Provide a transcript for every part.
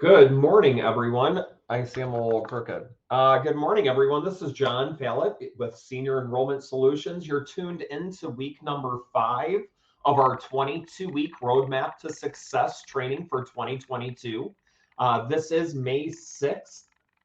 Good morning, everyone. I see I'm a little crooked. Good morning, everyone. This is John Fallett with Senior Enrollment Solutions. You're tuned into week number 5 of our 22-week roadmap to success training for 2022. This is May 6th,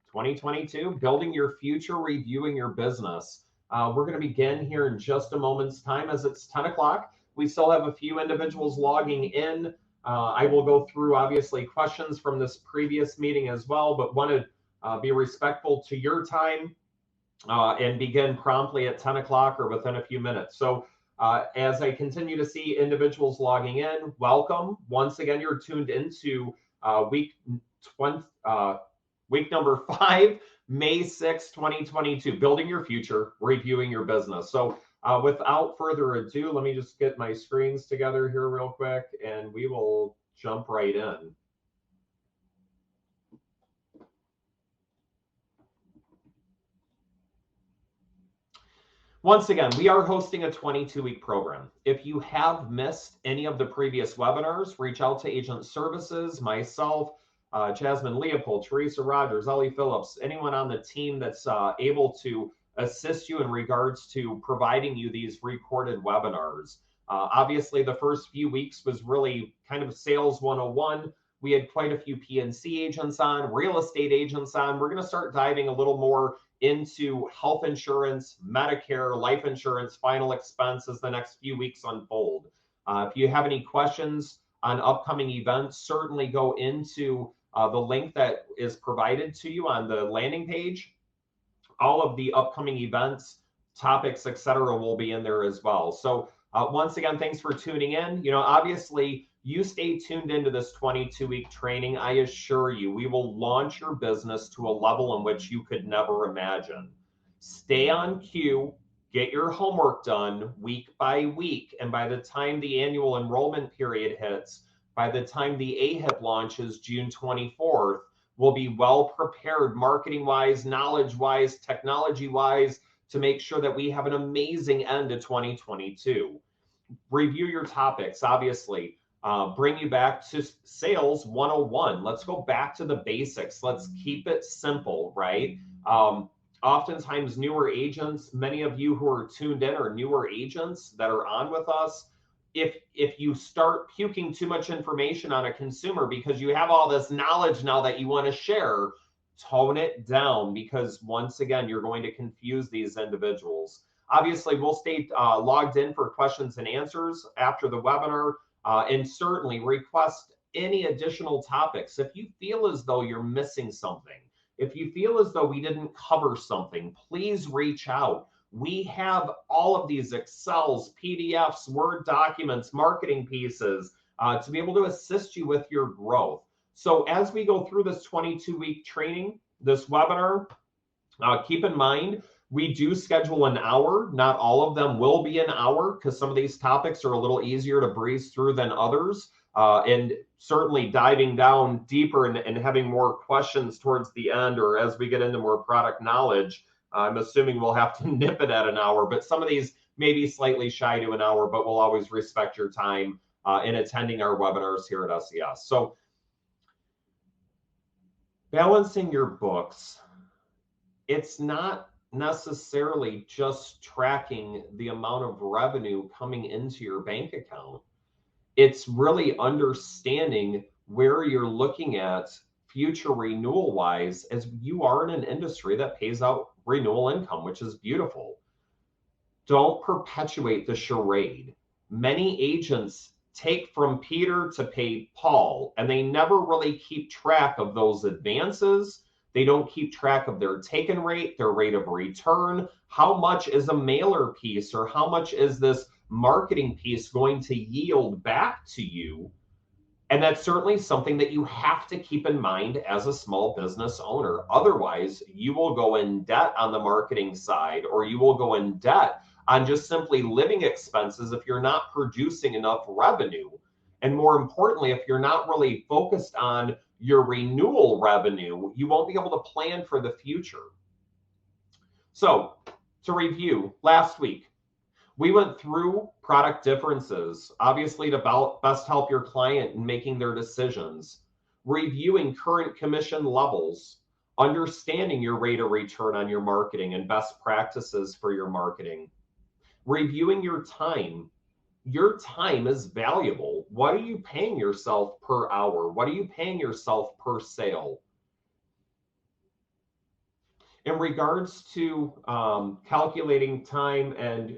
2022, building your future, reviewing your business. We're going to begin here in just a moment's time as it's 10 o'clock. We still have a few individuals logging in. I will go through, obviously, questions from this previous meeting as well, but want to be respectful to your time and begin promptly at 10 o'clock or within a few minutes. So as I continue to see individuals logging in, welcome. Once again, you're tuned into week number 5, May 6, 2022, building your future, reviewing your business. So without further ado, let me just get my screens together here real quick, and we will jump right in. Once again, we are hosting a 22-week program. If you have missed any of the previous webinars, reach out to Agent Services, myself, Jasmine Leopold, Teresa Rogers, Ellie Phillips, anyone on the team that's able to assist you in regards to providing you these recorded webinars. Obviously, the first few weeks was really kind of sales 101. We had quite a few PNC agents on, real estate agents on. We're going to start diving a little more into health insurance, Medicare, life insurance, final expenses the next few weeks unfold. If you have any questions on upcoming events, certainly go into the link that is provided to you on the landing page. All of the upcoming events, topics, etc. will be in there as well. So once again, thanks for tuning in. You know, obviously, you stay tuned into this 22-week training. I assure you, we will launch your business to a level in which you could never imagine. Stay on cue, get your homework done week by week. And by the time the annual enrollment period hits, by the time the AHIP launches June 24th, we'll be well prepared marketing-wise, knowledge-wise, technology-wise to make sure that we have an amazing end to 2022. Review your topics, obviously. Bring you back to sales 101. Let's go back to the basics. Let's keep it simple, right? Oftentimes newer agents, many of you who are tuned in are newer agents that are on with us. If you start puking too much information on a consumer because you have all this knowledge now that you want to share, tone it down, because once again, you're going to confuse these individuals. Obviously, we'll stay logged in for questions and answers after the webinar, and certainly request any additional topics. If you feel as though you're missing something, if you feel as though we didn't cover something, please reach out. We have all of these Excels, PDFs, Word documents, marketing pieces to be able to assist you with your growth. So as we go through this 22-week training, this webinar, keep in mind, we do schedule an hour. Not all of them will be an hour because some of these topics are a little easier to breeze through than others. And certainly diving down deeper and having more questions towards the end, or as we get into more product knowledge, I'm assuming we'll have to nip it at an hour, but some of these may be slightly shy to an hour, but we'll always respect your time in attending our webinars here at SES. So balancing your books, it's not necessarily just tracking the amount of revenue coming into your bank account. It's really understanding where you're looking at future renewal wise, as you are in an industry that pays out renewal income, which is beautiful. Don't perpetuate the charade. Many agents take from Peter to pay Paul, and they never really keep track of those advances. They don't keep track of their taken rate, their rate of return. How much is a mailer piece, or how much is this marketing piece going to yield back to you? And that's certainly something that you have to keep in mind as a small business owner. Otherwise, you will go in debt on the marketing side, or you will go in debt on just simply living expenses if you're not producing enough revenue. And more importantly, if you're not really focused on your renewal revenue, you won't be able to plan for the future. So to review, last week, we went through product differences, obviously to best help your client in making their decisions. reviewing current commission levels, understanding your rate of return on your marketing and best practices for your marketing, reviewing your time. Your time is valuable. What are you paying yourself per hour? What are you paying yourself per sale? In regards to calculating time and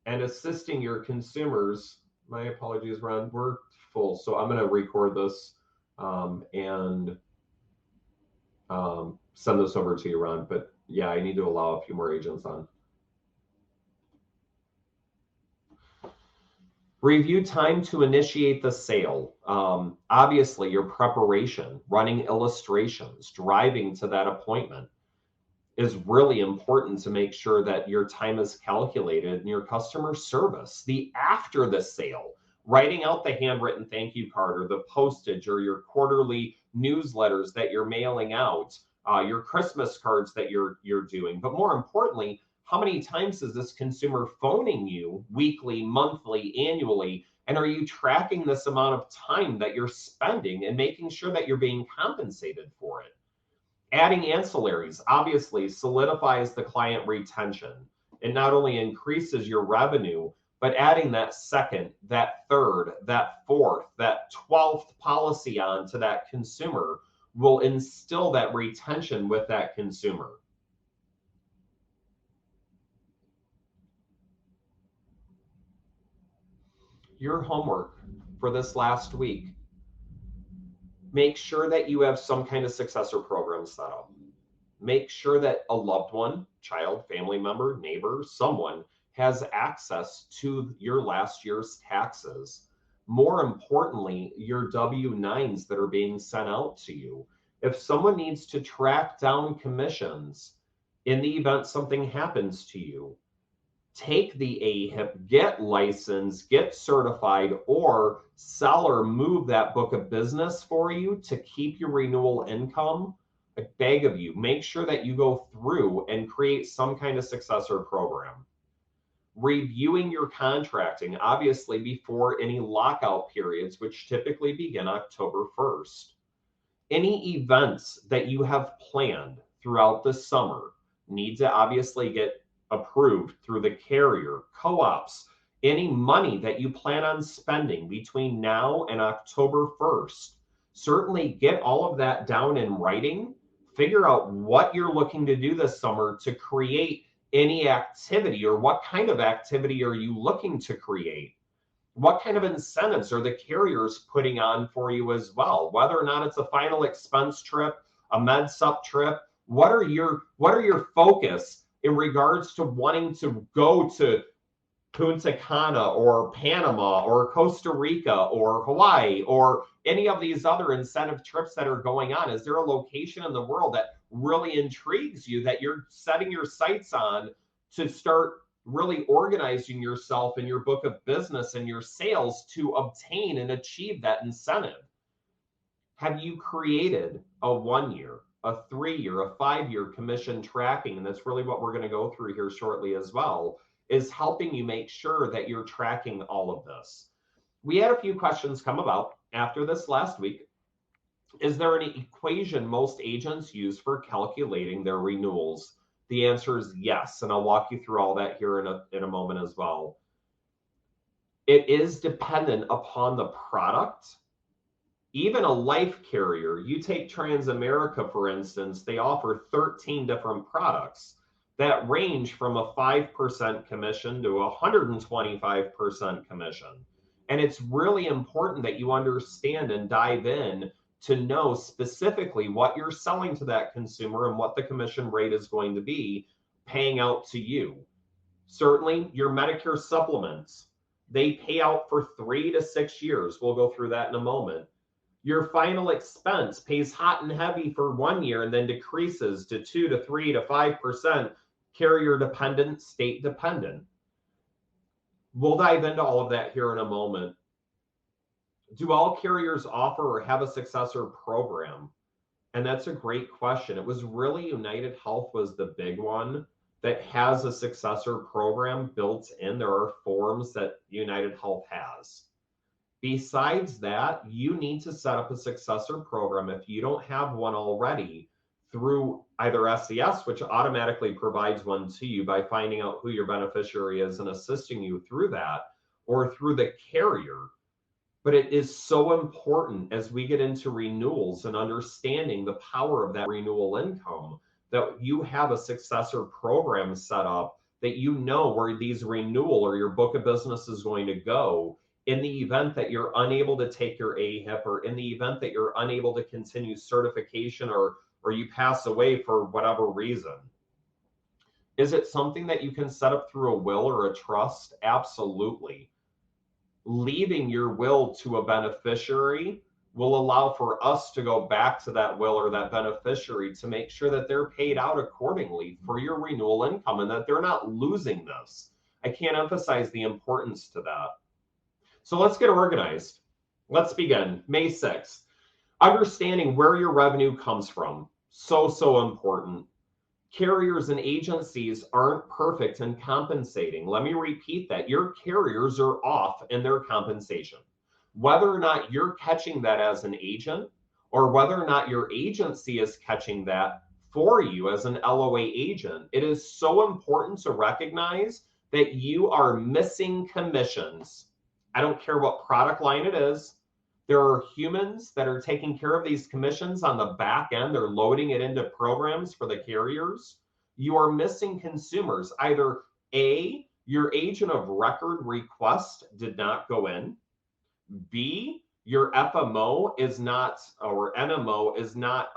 assisting your consumers, my apologies, Ron, we're full, so I'm going to record this and send this over to you, Ron. But yeah, I need to allow a few more agents on. Review time to initiate the sale. Obviously, your preparation, running illustrations, driving to that appointment is really important to make sure that your time is calculated, and your customer service, the after the sale, writing out the handwritten thank you card or the postage or your quarterly newsletters that you're mailing out, your Christmas cards that you're doing. But more importantly, how many times is this consumer phoning you weekly, monthly, annually? And are you tracking this amount of time that you're spending and making sure that you're being compensated for it? Adding ancillaries obviously solidifies the client retention. It not only increases your revenue, but adding that second, that third, that fourth, that 12th policy on to that consumer will instill that retention with that consumer. Your homework for this last week, make sure that you have some kind of successor program set up. Make sure that a loved one, child, family member, neighbor, someone has access to your last year's taxes. More importantly, your W-9s that are being sent out to you. If someone needs to track down commissions in the event something happens to you, take the AHIP, get licensed, get certified, or sell or move that book of business for you to keep your renewal income. I beg of you, make sure that you go through and create some kind of successor program. Reviewing your contracting, obviously before any lockout periods, which typically begin October 1st. Any events that you have planned throughout the summer need to obviously get approved through the carrier, co-ops. Any money that you plan on spending between now and October 1st, certainly get all of that down in writing. Figure out what you're looking to do this summer to create any activity, or what kind of activity are you looking to create? What kind of incentives are the carriers putting on for you as well? Whether or not it's a final expense trip, a med sup trip, what are your focus in regards to wanting to go to Punta Cana or Panama or Costa Rica or Hawaii or any of these other incentive trips that are going on? Is there a location in the world that really intrigues you that you're setting your sights on to start really organizing yourself in your book of business and your sales to obtain and achieve that incentive? Have you created a 1 year, a 3 year, a 5 year commission tracking? And that's really what we're going to go through here shortly as well, is helping you make sure that you're tracking all of this. We had a few questions come about after this last week. Is there an equation most agents use for calculating their renewals? The answer is yes, and I'll walk you through all that here in a moment as well. It is dependent upon the product. Even a life carrier, you take Transamerica, for instance, they offer 13 different products that range from a 5% commission to 125% commission. And it's really important that you understand and dive in to know specifically what you're selling to that consumer and what the commission rate is going to be paying out to you. Certainly, your Medicare supplements, they pay out for 3 to 6 years. We'll go through that in a moment. Your final expense pays hot and heavy for 1 year and then decreases to 2 to 3 to 5%, carrier dependent, state dependent. We'll dive into all of that here in a moment. Do all carriers offer or have a successor program? And that's a great question. It was really United Health was the big one that has a successor program built in. There are forms that United Health has. Besides that, you need to set up a successor program if you don't have one already through either SES, which automatically provides one to you by finding out who your beneficiary is and assisting you through that, or through the carrier. But it is so important as we get into renewals and understanding the power of that renewal income that you have a successor program set up, that you know where these renewal or your book of business is going to go in the event that you're unable to take your AHIP, or in the event that you're unable to continue certification, or you pass away for whatever reason. Is it something that you can set up through a will or a trust? Absolutely. Leaving your will to a beneficiary will allow for us to go back to that will or that beneficiary to make sure that they're paid out accordingly for your renewal income and that they're not losing this. I can't emphasize the importance to that. So let's get organized. Let's begin. May 6th. Understanding where your revenue comes from. So important. Carriers and agencies aren't perfect in compensating. Let me repeat that. Your carriers are off in their compensation. Whether or not you're catching that as an agent, or whether or not your agency is catching that for you as an LOA agent, it is so important to recognize that you are missing commissions. I don't care what product line it is. There are humans that are taking care of these commissions on the back end. They're loading it into programs for the carriers. You are missing consumers. Either A, your agent of record request did not go in. B, your FMO is not, or NMO is not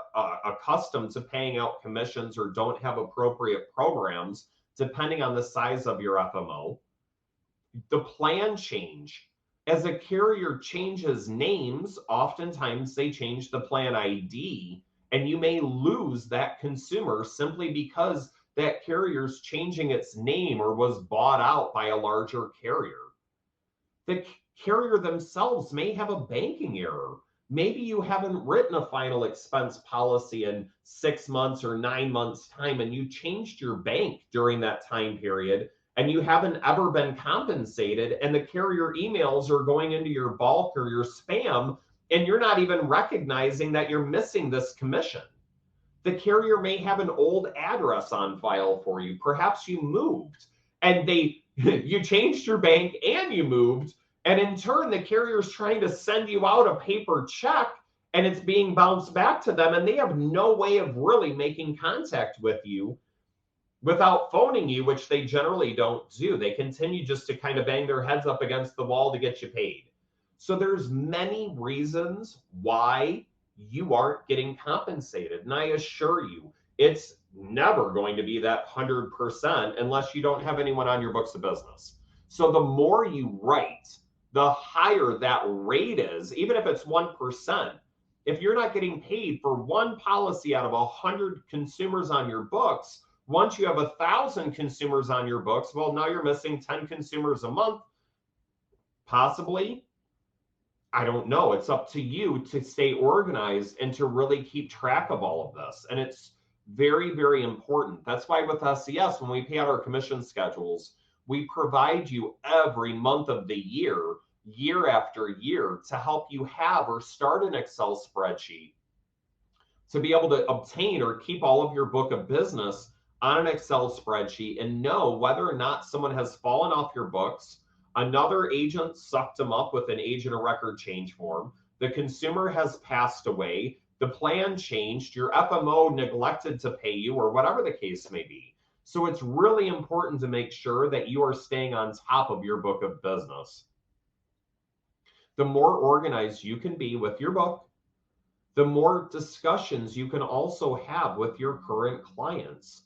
accustomed to paying out commissions or don't have appropriate programs depending on the size of your FMO. The plan change. As a carrier changes names, oftentimes they change the plan ID, and you may lose that consumer simply because that carrier's changing its name or was bought out by a larger carrier. The carrier themselves may have a banking error. Maybe you haven't written a final expense policy in 6 months or 9 months' time, and you changed your bank during that time period, and you haven't ever been compensated, and the carrier emails are going into your bulk or your spam, and you're not even recognizing that you're missing this commission. The carrier may have an old address on file for you. Perhaps you moved, and you changed your bank and you moved, and in turn, the carrier is trying to send you out a paper check, and it's being bounced back to them, and they have no way of really making contact with you without phoning you, which they generally don't do. They continue just to kind of bang their heads up against the wall to get you paid. So there's many reasons why you aren't getting compensated. And I assure you, it's never going to be that 100% unless you don't have anyone on your books of business. So the more you write, the higher that rate is, even if it's 1%. If you're not getting paid for one policy out of 100 consumers on your books, once you have 1,000 consumers on your books, well, now you're missing 10 consumers a month, possibly. I don't know. It's up to you to stay organized and to really keep track of all of this. And it's very, very important. That's why with SES, when we pay out our commission schedules, we provide you every month of the year, year after year, to help you have or start an Excel spreadsheet to be able to obtain or keep all of your book of business on an Excel spreadsheet and know whether or not someone has fallen off your books, another agent sucked them up with an agent of record change form, the consumer has passed away, the plan changed, your FMO neglected to pay you, or whatever the case may be. So it's really important to make sure that you are staying on top of your book of business. The more organized you can be with your book, the more discussions you can also have with your current clients.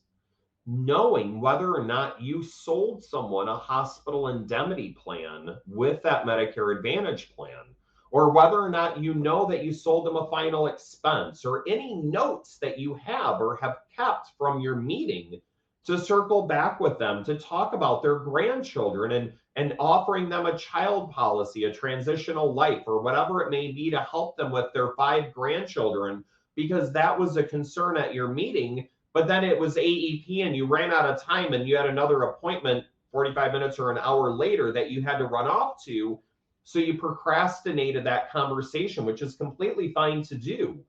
Knowing whether or not you sold someone a hospital indemnity plan with that Medicare Advantage plan, or whether or not you know that you sold them a final expense, or any notes that you have or have kept from your meeting to circle back with them to talk about their grandchildren and offering them a child policy, a transitional life, or whatever it may be to help them with their 5 grandchildren, because that was a concern at your meeting. But then it was AEP and you ran out of time and you had another appointment 45 minutes or an hour later that you had to run off to. So you procrastinated that conversation, which is completely fine to do.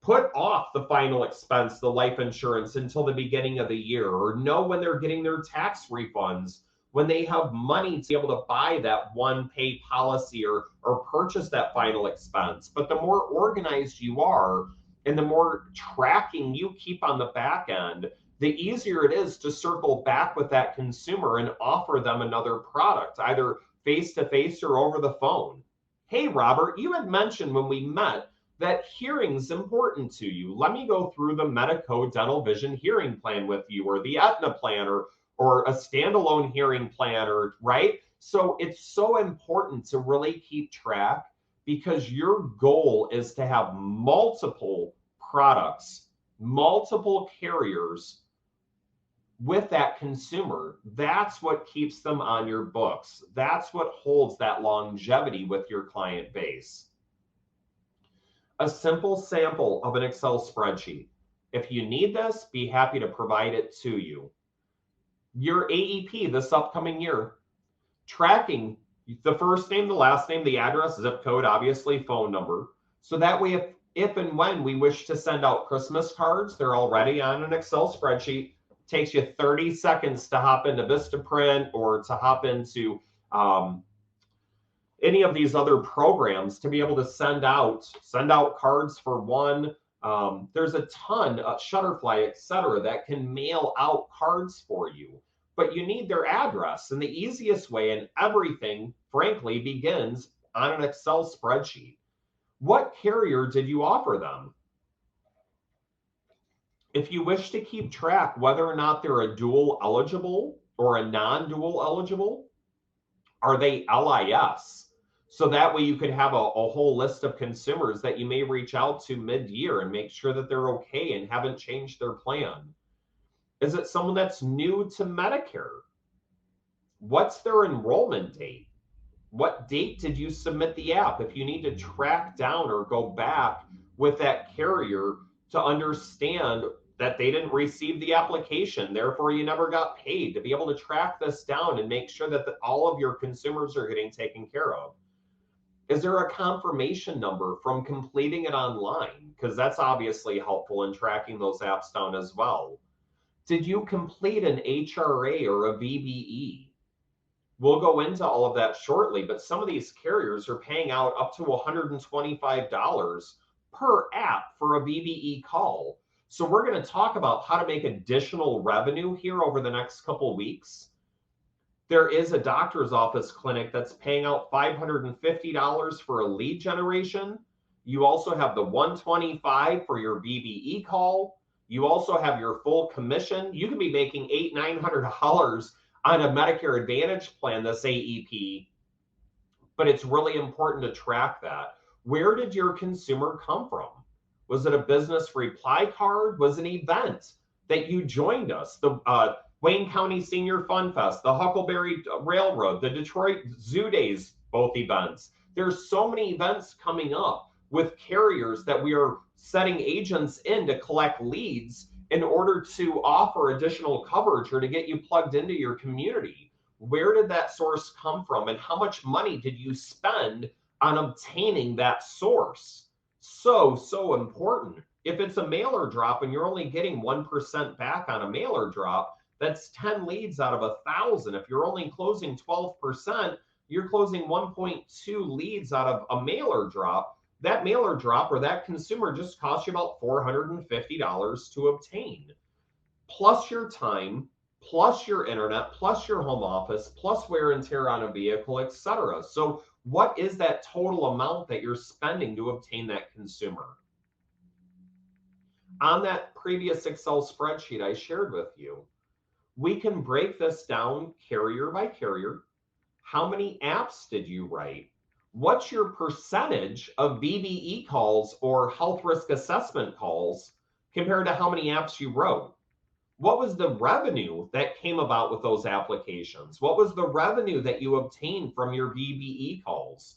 Put off the final expense, the life insurance, until the beginning of the year, or know when they're getting their tax refunds, when they have money to be able to buy that one pay policy or purchase that final expense. But the more organized you are and the more tracking you keep on the back end, the easier it is to circle back with that consumer and offer them another product, either face to face or over the phone. Hey, Robert, you had mentioned when we met that hearing's important to you. Let me go through the Medico Dental Vision hearing plan with you, or the Aetna plan, or a standalone hearing plan, or right? So it's so important to really keep track, because your goal is to have multiple products, multiple carriers with that consumer. That's what keeps them on your books. That's what holds that longevity with your client base. A simple sample of an Excel spreadsheet. If you need this, be happy to provide it to you. Your AEP this upcoming year, tracking the first name, the last name, the address, zip code, obviously phone number. So that way, if and when we wish to send out Christmas cards, they're already on an Excel spreadsheet. It takes you 30 seconds to hop into Vistaprint or to hop into any of these other programs to be able to send out cards for one. There's a ton of Shutterfly, etc., that can mail out cards for you, but you need their address. And the easiest way, and everything, frankly, begins on an Excel spreadsheet. What carrier did you offer them? If you wish to keep track whether or not they're a dual eligible or a non-dual eligible, are they LIS? So that way you could have a whole list of consumers that you may reach out to mid-year and make sure that they're okay and haven't changed their plan. Is it someone that's new to Medicare? What's their enrollment date? What date did you submit the app? If you need to track down or go back with that carrier to understand that they didn't receive the application, therefore you never got paid, to be able to track this down and make sure that all of your consumers are getting taken care of. Is there a confirmation number from completing it online? Because that's obviously helpful in tracking those apps down as well. Did you complete an HRA or a VBE? We'll go into all of that shortly, but some of these carriers are paying out up to $125 per app for a VBE call. So we're going to talk about how to make additional revenue here over the next couple of weeks. There is a doctor's office clinic that's paying out $550 for a lead generation. You also have the $125 for your VBE call. You also have your full commission. You can be making $800-900 on a Medicare Advantage plan this AEP, but it's really important to track that. Where did your consumer come from? Was it a business reply card? Was it an event that you joined us? The Wayne County Senior Fun Fest, the Huckleberry Railroad, the Detroit Zoo Days, both events. There's so many events coming up with carriers that we are setting agents in to collect leads in order to offer additional coverage or to get you plugged into your community. Where did that source come from, and how much money did you spend on obtaining that source? So important. If it's a mailer drop and you're only getting 1% back on a mailer drop, that's 10 leads out of 1,000. If you're only closing 12%, you're closing 1.2 leads out of a mailer drop. That mailer drop or that consumer just costs you about $450 to obtain, plus your time, plus your internet, plus your home office, plus wear and tear on a vehicle, etc. So what is that total amount that you're spending to obtain that consumer? On that previous Excel spreadsheet I shared with you, we can break this down carrier by carrier. How many apps did you write? What's your percentage of VBE calls or health risk assessment calls compared to how many apps you wrote? What was the revenue that came about with those applications? What was the revenue that you obtained from your VBE calls?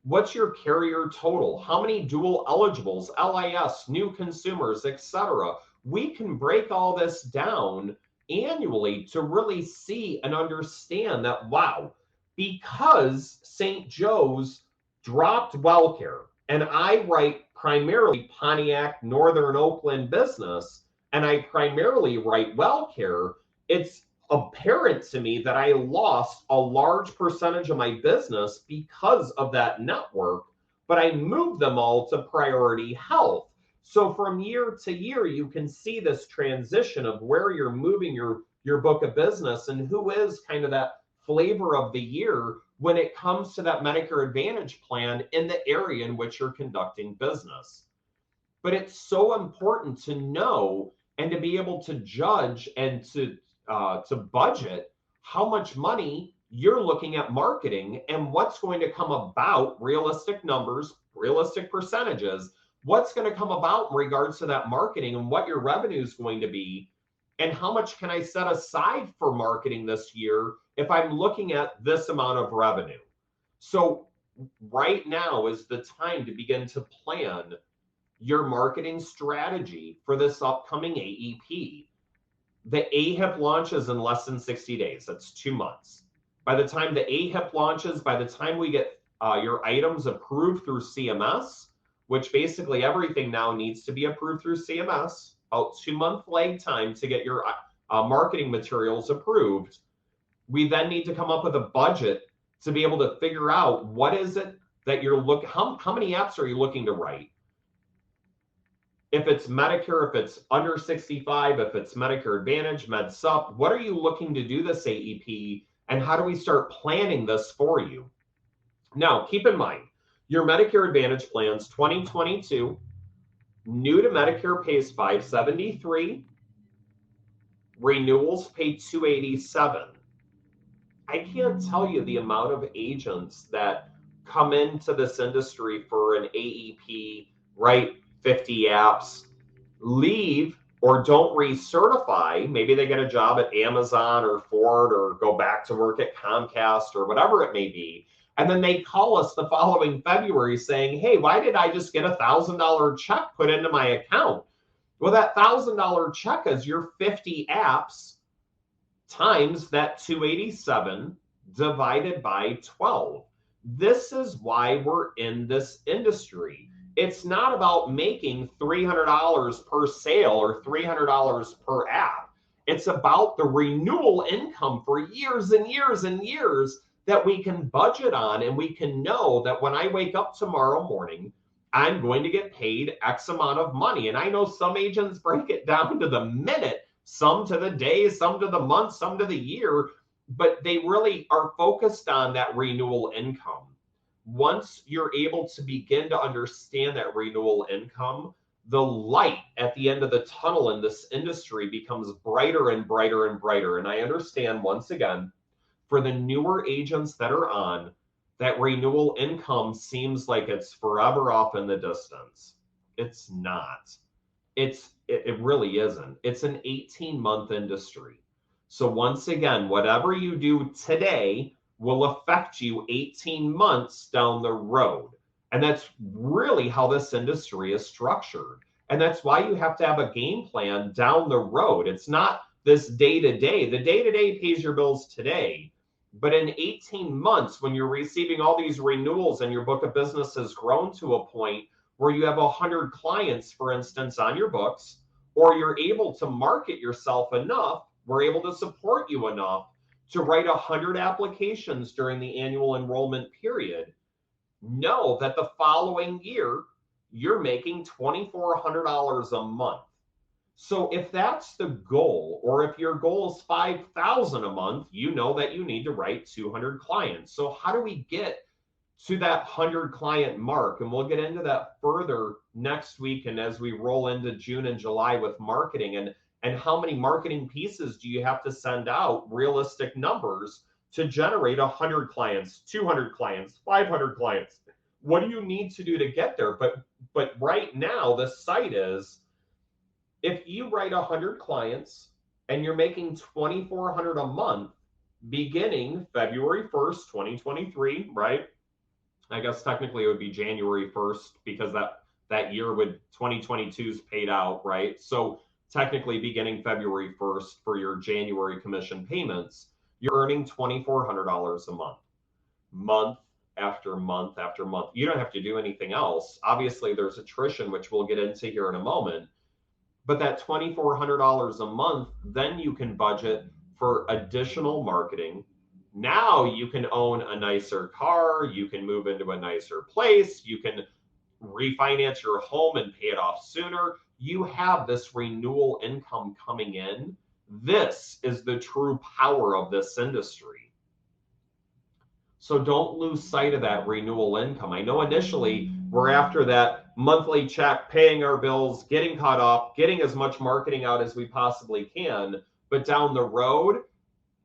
What's your carrier total? How many dual eligibles, LIS, new consumers, etc.? We can break all this down annually to really see and understand that, wow, Because St. Joe's dropped WellCare, and I write primarily Pontiac, Northern Oakland business, and I primarily write WellCare, it's apparent to me that I lost a large percentage of my business because of that network, but I moved them all to Priority Health. So from year to year, you can see this transition of where you're moving your book of business and who is kind of that flavor of the year when it comes to that Medicare Advantage plan in the area in which you're conducting business. But it's so important to know and to be able to judge and to budget how much money you're looking at marketing and what's going to come about, realistic numbers, realistic percentages, what's going to come about in regards to that marketing and what your revenue is going to be, and how much can I set aside for marketing this year if I'm looking at this amount of revenue. So right now is the time to begin to plan your marketing strategy for this upcoming AEP. The AHIP launches in less than 60 days. That's 2 months. By the time the AHIP launches, by the time we get your items approved through CMS, which basically everything now needs to be approved through CMS, about 2-month lag time to get your marketing materials approved. We then need to come up with a budget to be able to figure out what is it that you're looking, how many apps are you looking to write? If it's Medicare, if it's under 65, if it's Medicare Advantage, MedSup, what are you looking to do this AEP, and how do we start planning this for you? Now, keep in mind, your Medicare Advantage plans 2022, new to Medicare pays $573, renewals pay $287. I can't tell you the amount of agents that come into this industry for an AEP, write 50 apps, leave or don't recertify. Maybe they get a job at Amazon or Ford or go back to work at Comcast or whatever it may be. And then they call us the following February saying, hey, why did I just get $1,000 check put into my account? Well, that $1,000 check is your 50 apps times that 287 divided by 12. This is why we're in this industry. It's not about making $300 per sale or $300 per app. It's about the renewal income for years and years and years that we can budget on, and we can know that when I wake up tomorrow morning, I'm going to get paid X amount of money. And I know some agents break it down to the minute, some to the day, some to the month, some to the year, but they really are focused on that renewal income. Once you're able to begin to understand that renewal income, the light at the end of the tunnel in this industry becomes brighter and brighter and brighter. And I understand, once again, for the newer agents that are on, that renewal income seems like it's forever off in the distance. It's not. It really isn't. It's an 18-month industry. So once again, whatever you do today will affect you 18 months down the road. And that's really how this industry is structured. And that's why you have to have a game plan down the road. It's not this day-to-day. The day-to-day pays your bills today. But in 18 months, when you're receiving all these renewals and your book of business has grown to a point where you have 100 clients, for instance, on your books, or you're able to market yourself enough, we're able to support you enough to write 100 applications during the annual enrollment period, know that the following year, you're making $2,400 a month. So if that's the goal, or if your goal is 5,000 a month, you know that you need to write 200 clients. So how do we get to that 100 client mark? And we'll get into that further next week, and as we roll into June and July with marketing, and how many marketing pieces do you have to send out, realistic numbers, to generate 100 clients, 200 clients, 500 clients? What do you need to do to get there? But right now, the site is, if you write 100 clients and you're making $2,400 a month beginning February 1st, 2023, right? I guess technically it would be January 1st because that year would 2022's paid out, right? So technically beginning February 1st for your January commission payments, you're earning $2,400 a month. month after month after month. You don't have to do anything else. Obviously, there's attrition, which we'll get into here in a moment. But that $2,400 a month, then you can budget for additional marketing. Now you can own a nicer car. You can move into a nicer place. You can refinance your home and pay it off sooner. You have this renewal income coming in. This is the true power of this industry. So don't lose sight of that renewal income. I know initially we're after that monthly check, paying our bills, getting caught up, getting as much marketing out as we possibly can. But down the road,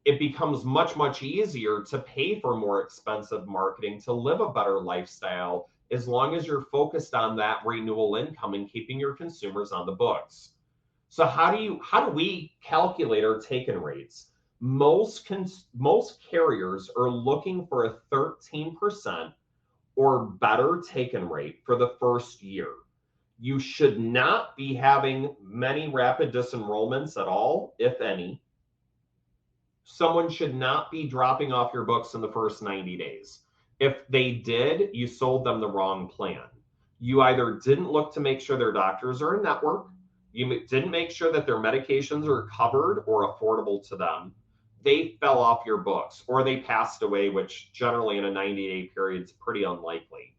it becomes much, much easier to pay for more expensive marketing, to live a better lifestyle, as long as you're focused on that renewal income and keeping your consumers on the books. So how do we calculate our take-in rates? Most carriers are looking for a 13% or better take-in rate for the first year. You should not be having many rapid disenrollments at all, if any. Someone should not be dropping off your books in the first 90 days. If they did, you sold them the wrong plan. You either didn't look to make sure their doctors are in network, you didn't make sure that their medications are covered or affordable to them, they fell off your books, or they passed away, which generally in a 90-day period is pretty unlikely.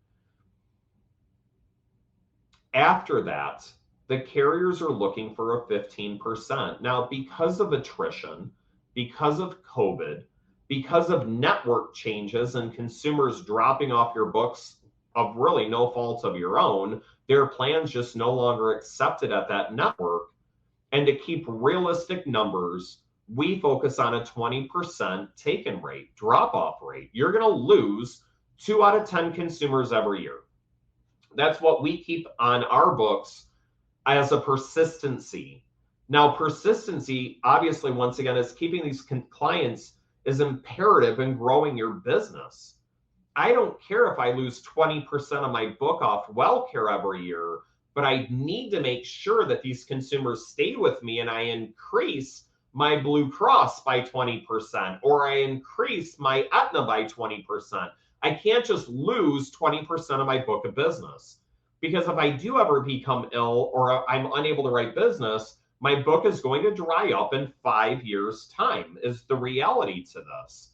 After that, the carriers are looking for a 15%. Now, because of attrition, because of COVID, because of network changes and consumers dropping off your books of really no fault of your own, their plans just no longer accepted at that network. And to keep realistic numbers, we focus on a 20% take-in rate, drop-off rate. You're going to lose 2 out of 10 consumers every year. That's what we keep on our books as a persistency. Now, persistency, obviously, once again, is keeping these clients is imperative in growing your business. I don't care if I lose 20% of my book off WellCare every year, but I need to make sure that these consumers stay with me and I increase my Blue Cross by 20%, or I increase my Aetna by 20%. I can't just lose 20% of my book of business, because if I do ever become ill or I'm unable to write business, my book is going to dry up in 5 years' time, is the reality to this.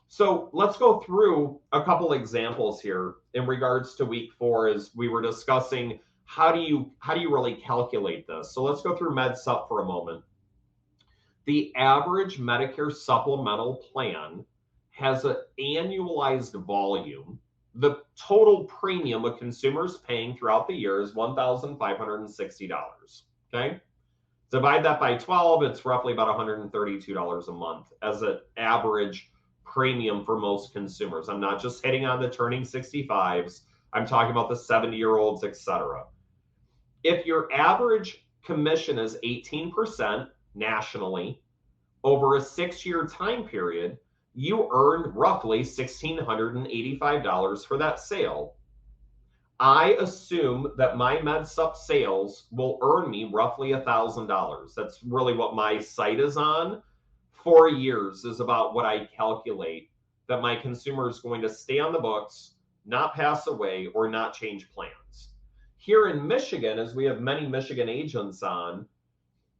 So let's go through a couple examples here in regards to week 4, as we were discussing how do you really calculate this. So let's go through MedSup for a moment. The average Medicare supplemental plan has an annualized volume. The total premium a consumer's paying throughout the year is $1,560. Okay? Divide that by 12, it's roughly about $132 a month as an average premium for most consumers. I'm not just hitting on the turning 65s. I'm talking about the 70-year-olds, etc. If your average commission is 18% nationally over a 6-year time period, you earn roughly $1,685 for that sale. I assume that my MedSup sales will earn me roughly $1,000. That's really what my site is on. 4 years is about what I calculate that my consumer is going to stay on the books, not pass away, or not change plans. Here in Michigan, as we have many Michigan agents on,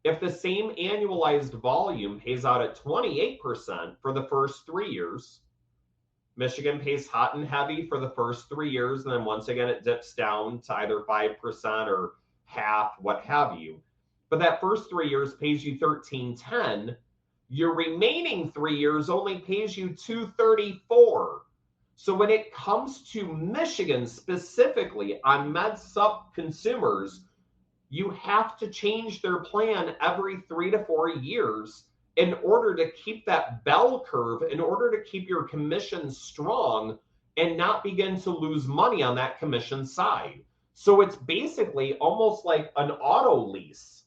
if the same annualized volume pays out at 28% for the first 3 years, Michigan pays hot and heavy for the first 3 years, and then once again it dips down to either 5% or half, what have you. But that first 3 years pays you $1,310. Your remaining 3 years only pays you $234. So when it comes to Michigan specifically on MedSup consumers, you have to change their plan every 3 to 4 years in order to keep that bell curve, in order to keep your commission strong and not begin to lose money on that commission side. So it's basically almost like an auto lease.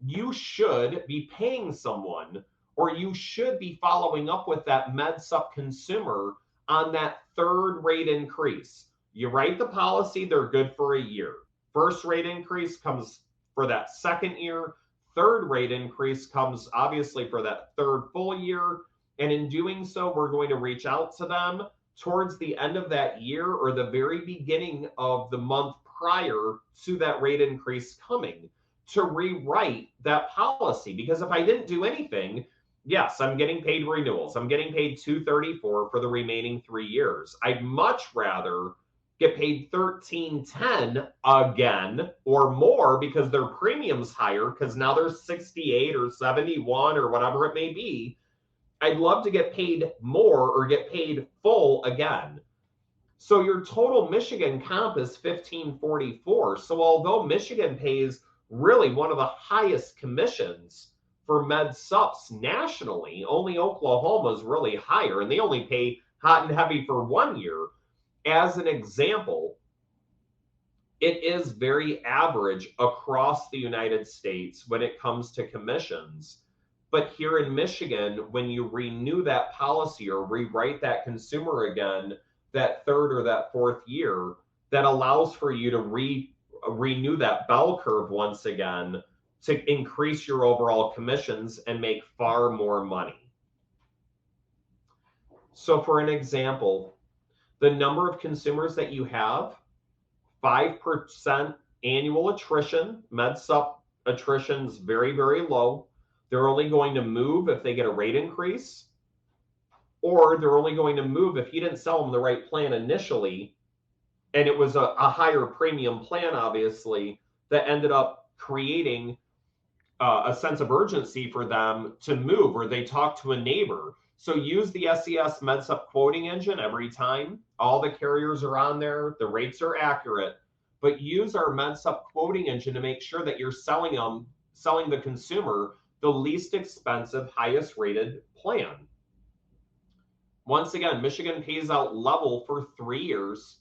You should be paying someone, or you should be following up with that MedSup consumer on that third rate increase. You write the policy, they're good for a year. First rate increase comes for that second year. Third rate increase comes obviously for that third full year. And in doing so, we're going to reach out to them towards the end of that year or the very beginning of the month prior to that rate increase coming to rewrite that policy. Because if I didn't do anything, yes, I'm getting paid renewals. I'm getting paid $234 for the remaining 3 years. I'd much rather get paid $13.10 again or more because their premium's higher because now they're 68 or 71 or whatever it may be. I'd love to get paid more or get paid full again. So your total Michigan comp is $15.44. So although Michigan pays really one of the highest commissions for med sups nationally, only Oklahoma is really higher, and they only pay hot and heavy for 1 year. As an example, it is very average across the United States when it comes to commissions. But here in Michigan, when you renew that policy or rewrite that consumer again, that third or that fourth year, that allows for you to renew that bell curve once again to increase your overall commissions and make far more money. So for an example, the number of consumers that you have, 5% annual attrition, MedSup attrition is very, very low. They're only going to move if they get a rate increase, or they're only going to move if you didn't sell them the right plan initially, and it was a higher premium plan, obviously, that ended up creating a sense of urgency for them to move, or they talk to a neighbor. So use the SES MedSup quoting engine every time. All the carriers are on there. The rates are accurate, but use our MedSup quoting engine to make sure that you're selling the consumer the least expensive, highest rated plan. Once again, Michigan pays out level for 3 years,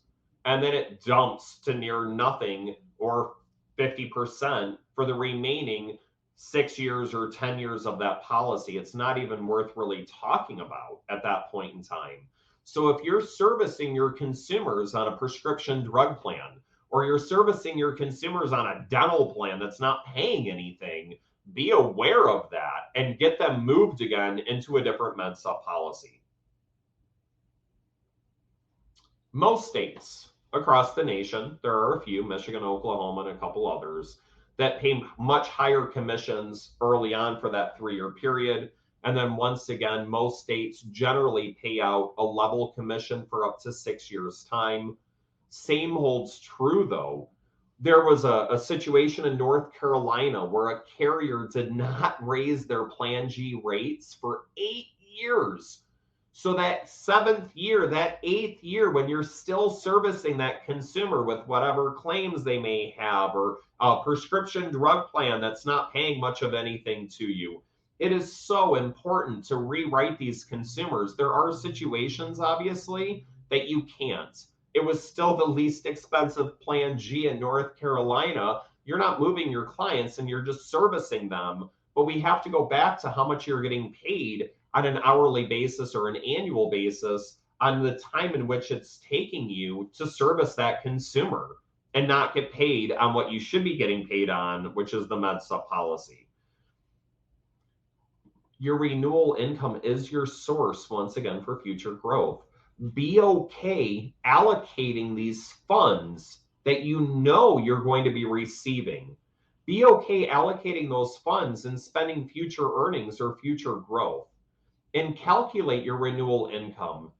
and then it dumps to near nothing or 50% for the remaining 6 years or 10 years of that policy. It's not even worth really talking about at that point in time. So if you're servicing your consumers on a prescription drug plan, or you're servicing your consumers on a dental plan that's not paying anything, be aware of that and get them moved again into a different MedSup policy. Most states across the nation, there are a few, Michigan, Oklahoma, and a couple others, that pay much higher commissions early on for that 3-year period. And then once again, most states generally pay out a level commission for up to 6 years' time. Same holds true, though. There was a situation in North Carolina where a carrier did not raise their Plan G rates for 8 years. So that 7th year, that 8th year, when you're still servicing that consumer with whatever claims they may have, or a prescription drug plan that's not paying much of anything to you, it is so important to rewrite these consumers. There are situations, obviously, that you can't. It was still the least expensive Plan G in North Carolina. You're not moving your clients and you're just servicing them. But we have to go back to how much you're getting paid on an hourly basis or an annual basis on the time in which it's taking you to service that consumer, and not get paid on what you should be getting paid on, which is the MedSup policy. Your renewal income is your source, once again, for future growth. Be okay allocating these funds that you know you're going to be receiving. Be okay allocating those funds and spending future earnings or future growth. And calculate your renewal income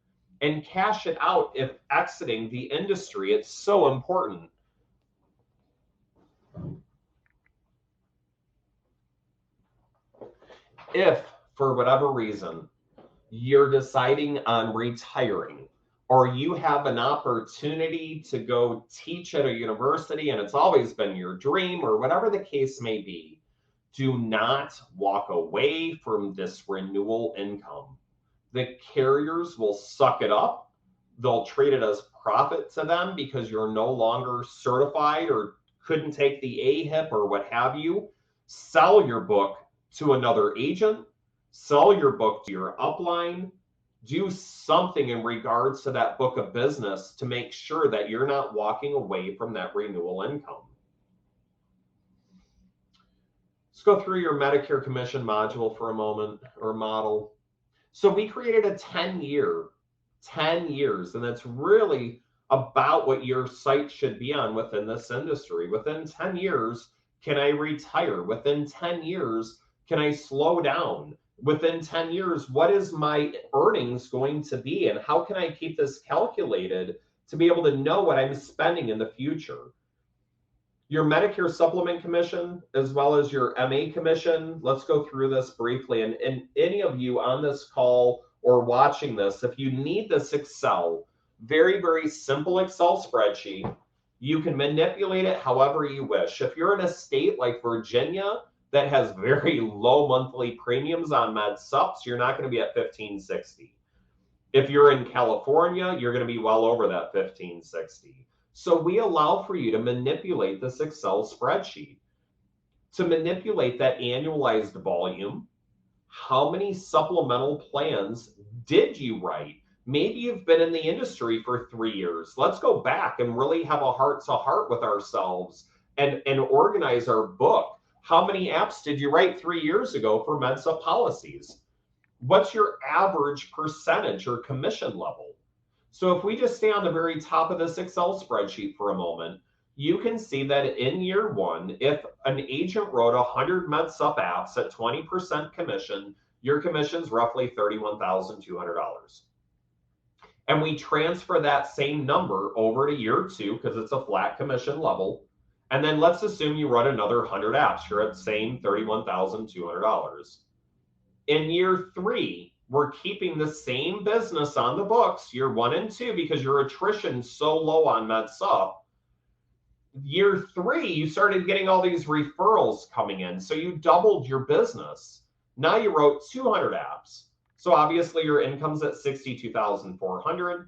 and cash it out if exiting the industry. It's so important. If, for whatever reason, you're deciding on retiring, or you have an opportunity to go teach at a university and it's always been your dream, or whatever the case may be, do not walk away from this renewal income. The carriers will suck it up. They'll treat it as profit to them because you're no longer certified or couldn't take the AHIP or what have you. Sell your book to another agent. Sell your book to your upline. Do something in regards to that book of business to make sure that you're not walking away from that renewal income. Let's go through your Medicare commission module for a moment, or model. So we created a 10-year 10 years. And that's really about what your sight should be on within this industry. Within 10 years, can I retire? Within 10 years, can I slow down? Within 10 years, what is my earnings going to be? And how can I keep this calculated to be able to know what I'm spending in the future? Your Medicare supplement commission, as well as your MA commission, let's go through this briefly. And any of you on this call or watching this, if you need this Excel, very, very simple Excel spreadsheet, you can manipulate it however you wish. If you're in a state like Virginia that has very low monthly premiums on med sups, you're not going to be at 1560. If you're in California, you're going to be well over that 1560. So we allow for you to manipulate this Excel spreadsheet, to manipulate that annualized volume. How many supplemental plans did you write? Maybe you've been in the industry for 3 years. Let's go back and really have a heart-to-heart with ourselves and organize our book. How many apps did you write 3 years ago for MedSup policies? What's your average percentage or commission level? So if we just stay on the very top of this Excel spreadsheet for a moment, you can see that in year one, if an agent wrote 100 MedSup apps at 20% commission, your commission's roughly $31,200. And we transfer that same number over to year two because it's a flat commission level. And then let's assume you run another 100 apps. You're at the same $31,200. In year three, we're keeping the same business on the books, year 1 and 2, because your attrition's so low on MedSup. Year 3, you started getting all these referrals coming in, so you doubled your business. Now you wrote 200 apps. So obviously your income's at $62,400.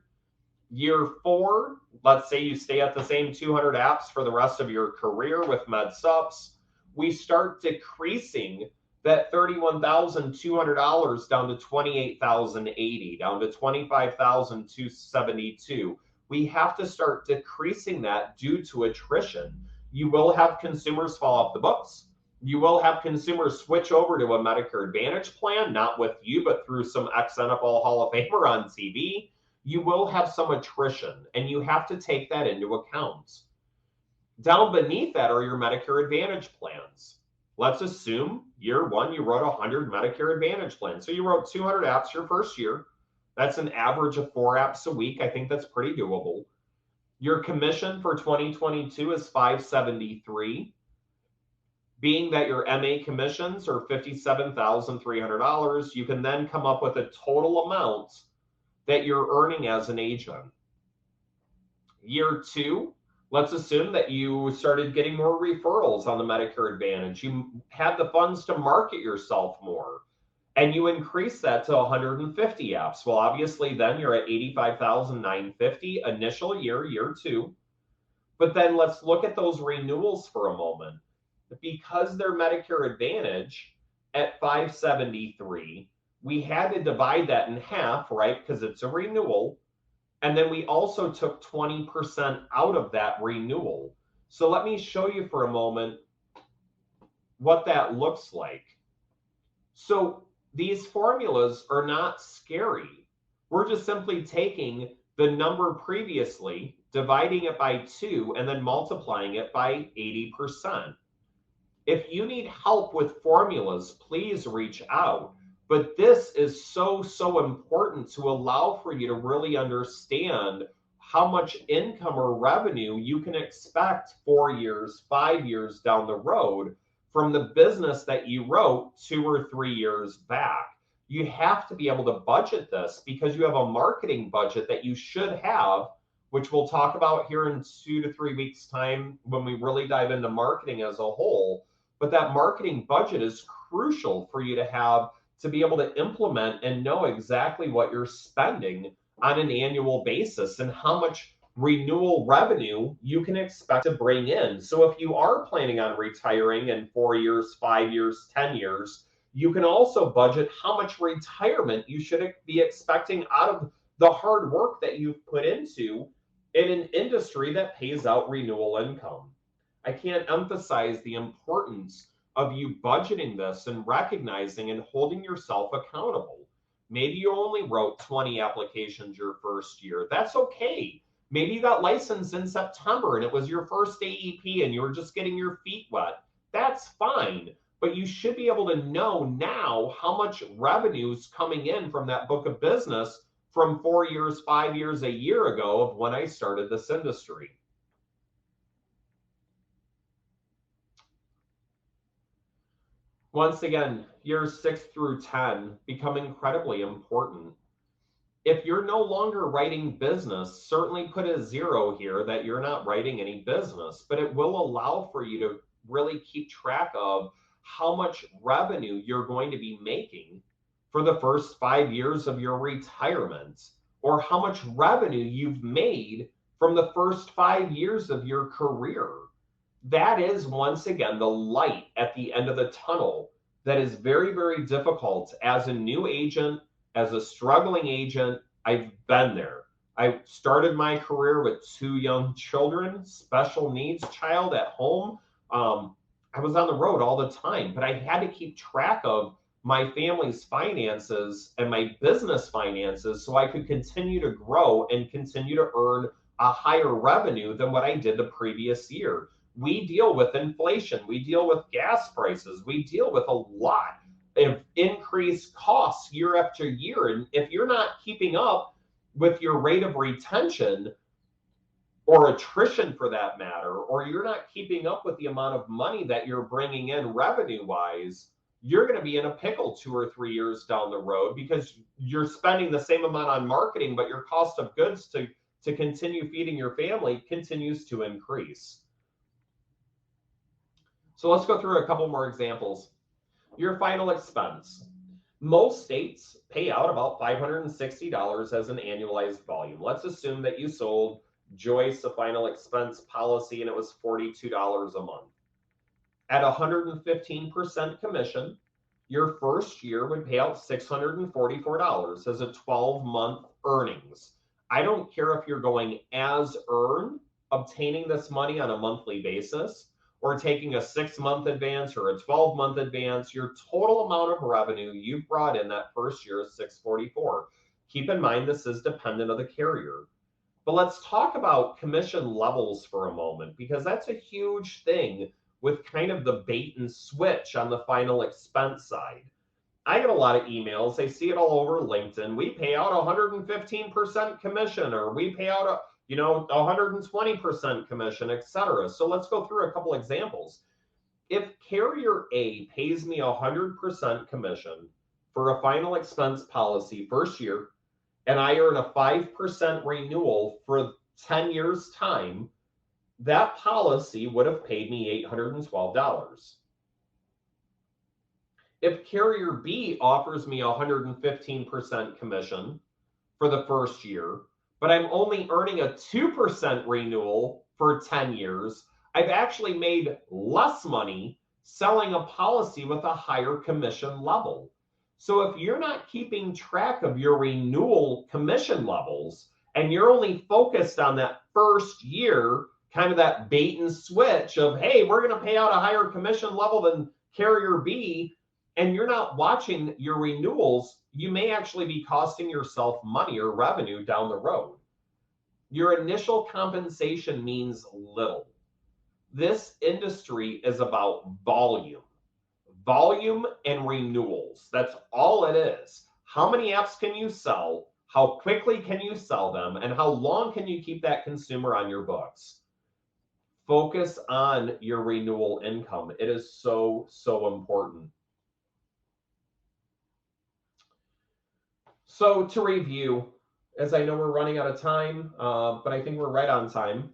Year 4, let's say you stay at the same 200 apps for the rest of your career with MedSups. We start decreasing that $31,200 down to $28,080, down to $25,272. We have to start decreasing that due to attrition. You will have consumers fall off the books. You will have consumers switch over to a Medicare Advantage plan, not with you, but through some ex-NFL Hall of Famer on TV. You will have some attrition, and you have to take that into account. Down beneath that are your Medicare Advantage plans. Let's assume year 1, you wrote 100 Medicare Advantage plans. So you wrote 200 apps your first year. That's an average of 4 apps a week. I think that's pretty doable. Your commission for 2022 is $573. Being that your MA commissions are $57,300, you can then come up with a total amount that you're earning as an agent. Year 2, let's assume that you started getting more referrals on the Medicare Advantage. You had the funds to market yourself more, and you increase that to 150 apps. Well, obviously, then you're at $85,950 initial year, year 2. But then let's look at those renewals for a moment. Because they're Medicare Advantage at $573, we had to divide that in half, right? Because it's a renewal. And then we also took 20% out of that renewal. So let me show you for a moment what that looks like. So these formulas are not scary. We're just simply taking the number previously, dividing it by 2, and then multiplying it by 80%. If you need help with formulas, please reach out. But this is so, so important to allow for you to really understand how much income or revenue you can expect 4 years, 5 years down the road from the business that you wrote 2 or 3 years back. You have to be able to budget this because you have a marketing budget that you should have, which we'll talk about here in 2 to 3 weeks' time when we really dive into marketing as a whole. But that marketing budget is crucial for you to have to be able to implement and know exactly what you're spending on an annual basis and how much renewal revenue you can expect to bring in. So if you are planning on retiring in 4 years, 5 years, 10 years, you can also budget how much retirement you should be expecting out of the hard work that you've put into in an industry that pays out renewal income. I can't emphasize the importance of you budgeting this and recognizing and holding yourself accountable. Maybe you only wrote 20 applications your first year. That's okay. Maybe you got licensed in September and it was your first AEP and you were just getting your feet wet. That's fine. But you should be able to know now how much revenue is coming in from that book of business from 4 years, 5 years, a year ago of when I started this industry. Once again, years 6 through 10 become incredibly important. If you're no longer writing business, certainly put a 0 here that you're not writing any business, but it will allow for you to really keep track of how much revenue you're going to be making for the first 5 years of your retirement, or how much revenue you've made from the first 5 years of your career. That is, once again, the light at the end of the tunnel that is very, very difficult as a new agent, as a struggling agent. I've been there. I started my career with 2 young children, special needs child at home. I was on the road all the time, but I had to keep track of my family's finances and my business finances so I could continue to grow and continue to earn a higher revenue than what I did the previous year. We deal with inflation. We deal with gas prices. We deal with a lot of increased costs year after year. And if you're not keeping up with your rate of retention or attrition for that matter, or you're not keeping up with the amount of money that you're bringing in revenue wise, you're going to be in a pickle 2 or 3 years down the road because you're spending the same amount on marketing, but your cost of goods to continue feeding your family continues to increase. So let's go through a couple more examples. Your final expense. Most states pay out about $560 as an annualized volume. Let's assume that you sold Joyce a final expense policy and it was $42 a month. At 115% commission, your first year would pay out $644 as a 12-month earnings. I don't care if you're going as earned, obtaining this money on a monthly basis, or taking a 6-month advance or a 12-month advance. Your total amount of revenue you've brought in that first year is $644. Keep in mind this is dependent on the carrier. But let's talk about commission levels for a moment, because that's a huge thing with kind of the bait and switch on the final expense side. I get a lot of emails. I see it all over LinkedIn. We pay out 115% commission, or we pay out 120% commission, etc. So let's go through a couple examples. If carrier A pays me 100% commission for a final expense policy first year, and I earn a 5% renewal for 10 years time, that policy would have paid me $812. If carrier B offers me 115% commission for the first year, but I'm only earning a 2% renewal for 10 years, I've actually made less money selling a policy with a higher commission level. So if you're not keeping track of your renewal commission levels and you're only focused on that first year, kind of that bait and switch of, hey, we're going to pay out a higher commission level than carrier B, and you're not watching your renewals, you may actually be costing yourself money or revenue down the road. Your initial compensation means little. This industry is about volume and renewals. That's all it is. How many apps can you sell? How quickly can you sell them? And how long can you keep that consumer on your books? Focus on your renewal income. It is so, so important. So to review, as I know we're running out of time, but I think we're right on time.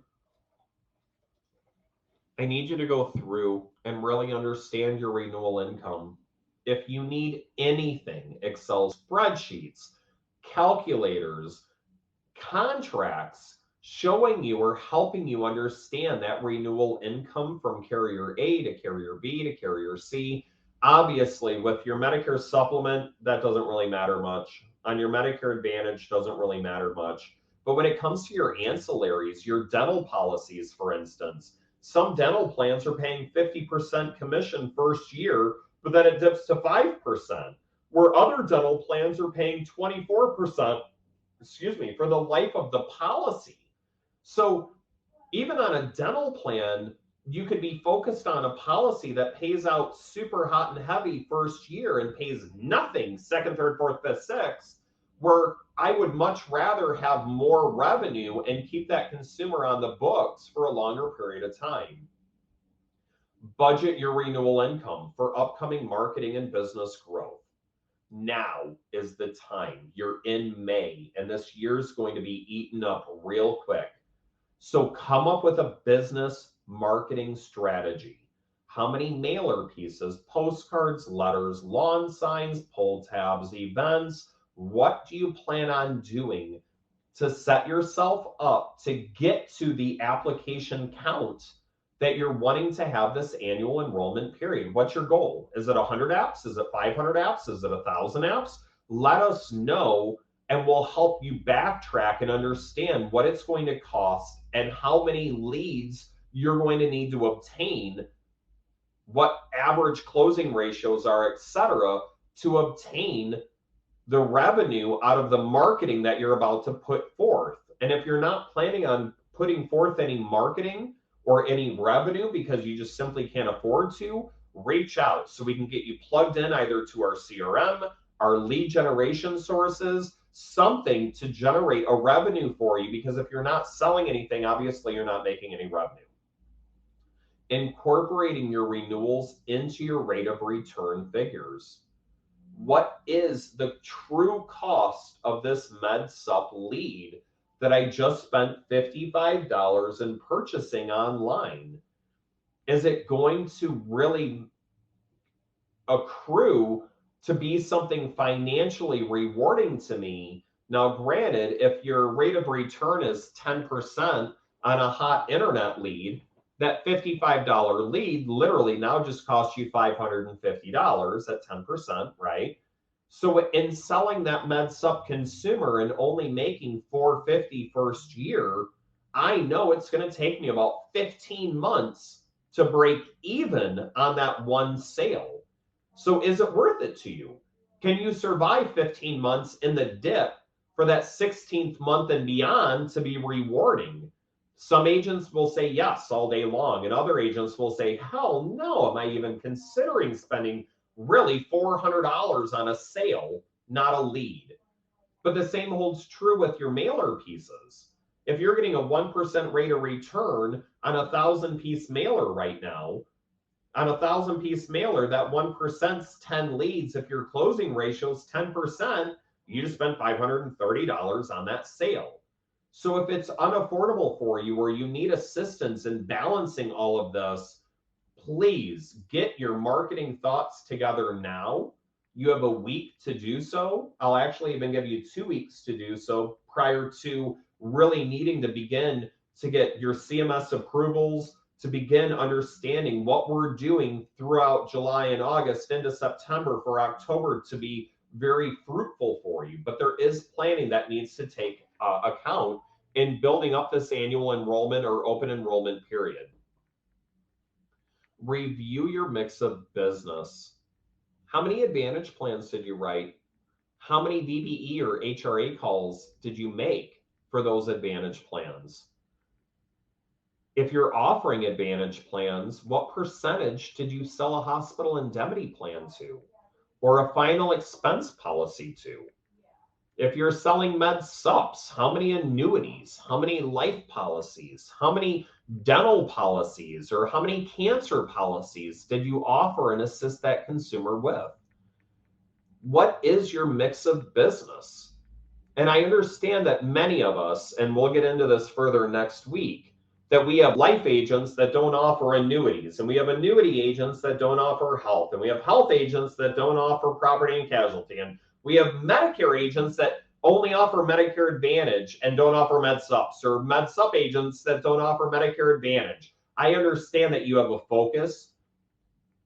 I need you to go through and really understand your renewal income. If you need anything, Excel spreadsheets, calculators, contracts, showing you or helping you understand that renewal income from carrier A to carrier B to carrier C. Obviously, with your Medicare supplement, that doesn't really matter much. On your Medicare Advantage, doesn't really matter much. But when it comes to your ancillaries, your dental policies, for instance, some dental plans are paying 50% commission first year, but then it dips to 5%. where other dental plans are paying 24%, for the life of the policy. So even on a dental plan, you could be focused on a policy that pays out super hot and heavy first year and pays nothing second, third, fourth, fifth, sixth, where I would much rather have more revenue and keep that consumer on the books for a longer period of time. Budget your renewal income for upcoming marketing and business growth. Now is the time. You're in May, and this year's going to be eaten up real quick. So come up with a business marketing strategy. How many mailer pieces, postcards, letters, lawn signs, pull tabs, events? What do you plan on doing to set yourself up to get to the application count that you're wanting to have this annual enrollment period? What's your goal? Is it 100 apps? Is it 500 apps? Is it 1,000 apps? Let us know, and we'll help you backtrack and understand what it's going to cost and how many leads you're going to need to obtain, what average closing ratios are, etc., to obtain the revenue out of the marketing that you're about to put forth. And if you're not planning on putting forth any marketing or any revenue because you just simply can't afford to, reach out so we can get you plugged in either to our CRM, our lead generation sources, something to generate a revenue for you, because if you're not selling anything, obviously you're not making any revenue. Incorporating your renewals into your rate of return figures. What is the true cost of this MedSup lead that I just spent $55 in purchasing online? Is it going to really accrue to be something financially rewarding to me? Now, granted, if your rate of return is 10% on a hot internet lead, that $55 lead literally now just costs you $550 at 10%, right? So in selling that MedSup consumer and only making $450 first year, I know it's going to take me about 15 months to break even on that one sale. So is it worth it to you? Can you survive 15 months in the dip for that 16th month and beyond to be rewarding? Some agents will say yes all day long, and other agents will say, hell no, am I even considering spending really $400 on a sale, not a lead? But the same holds true with your mailer pieces. If you're getting a 1% rate of return on a 1,000-piece mailer right now, on a 1,000-piece mailer, that 1%'s 10 leads. If your closing ratio is 10%, you just spent $530 on that sale. So if it's unaffordable for you or you need assistance in balancing all of this, please get your marketing thoughts together now. You have a week to do so. I'll actually even give you 2 weeks to do so prior to really needing to begin to get your CMS approvals, to begin understanding what we're doing throughout July and August into September for October to be very fruitful for you. But there is planning that needs to take account in building up this annual enrollment or open enrollment period. Review your mix of business. How many Advantage plans did you write? How many VBE or HRA calls did you make for those Advantage plans? If you're offering Advantage plans, what percentage did you sell a hospital indemnity plan to, or a final expense policy to? If you're selling MedSups, how many annuities, how many life policies, how many dental policies, or how many cancer policies did you offer and assist that consumer with? What is your mix of business? And I understand that many of us, and we'll get into this further next week, that we have life agents that don't offer annuities, and we have annuity agents that don't offer health, and we have health agents that don't offer property and casualty, and we have Medicare agents that only offer Medicare Advantage and don't offer MedSups, or MedSup agents that don't offer Medicare Advantage. I understand that you have a focus.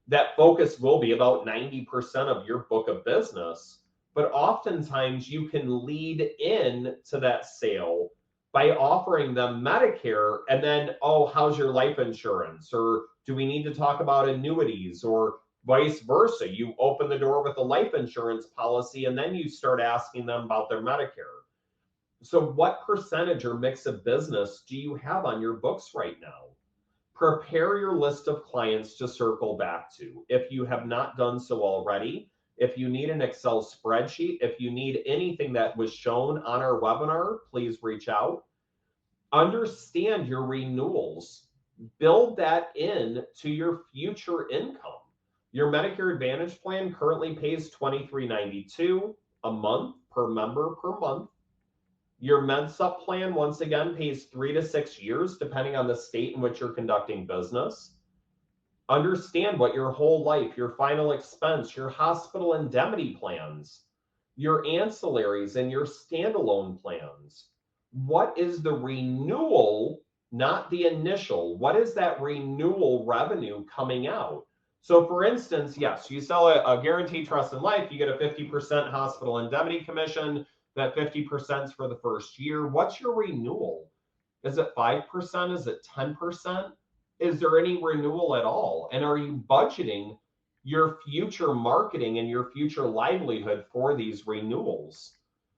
That focus will be about 90% of your book of business, but oftentimes you can lead in to that sale by offering them Medicare, and then, oh, how's your life insurance? Or do we need to talk about annuities? Or Vice versa, you open the door with a life insurance policy and then you start asking them about their Medicare. So what percentage or mix of business do you have on your books right now? Prepare your list of clients to circle back to. If you have not done so already, if you need an Excel spreadsheet, if you need anything that was shown on our webinar, please reach out. Understand your renewals. Build that in to your future income. Your Medicare Advantage plan currently pays $23.92 a month per member per month. Your MedSup plan, once again, pays 3 to 6 years, depending on the state in which you're conducting business. Understand what your whole life, your final expense, your hospital indemnity plans, your ancillaries, and your standalone plans. What is the renewal, not the initial? What is that renewal revenue coming out? So for instance, yes, you sell a guaranteed trust in life, you get a 50% hospital indemnity commission. That 50% is for the first year. What's your renewal? Is it 5%? Is it 10%? Is there any renewal at all? And are you budgeting your future marketing and your future livelihood for these renewals?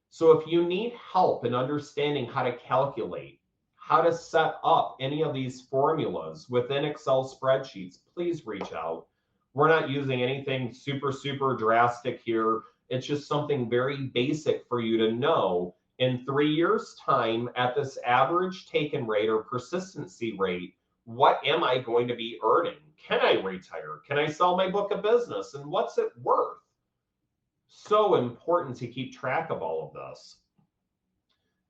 So if you need help in understanding how to calculate, how to set up any of these formulas within Excel spreadsheets, please reach out. We're not using anything super drastic here. It's just something very basic for you to know. In 3 years' time, at this average taken rate or persistency rate, what am I going to be earning? Can I retire? Can I sell my book of business? And what's it worth? So important to keep track of all of this.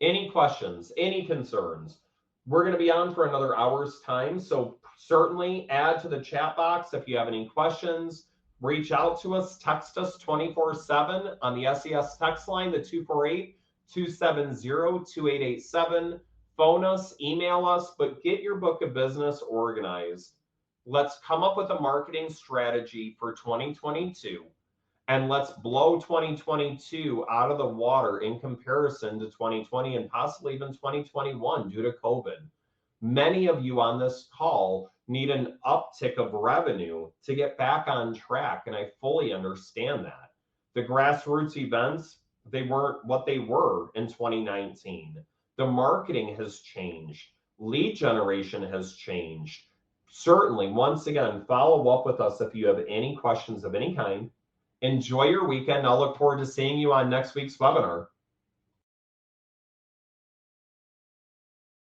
Any questions, any concerns? We're going to be on for another hour's time, so certainly add to the chat box if you have any questions. Reach out to us, text us 24/7 on the SES text line, the 248-270-2887. Phone us, email us, but get your book of business organized. Let's come up with a marketing strategy for 2022. And let's blow 2022 out of the water in comparison to 2020 and possibly even 2021 due to COVID. Many of you on this call need an uptick of revenue to get back on track, and I fully understand that. The grassroots events, they weren't what they were in 2019. The marketing has changed. Lead generation has changed. Certainly, once again, follow up with us if you have any questions of any kind. Enjoy your weekend. I'll look forward to seeing you on next week's webinar.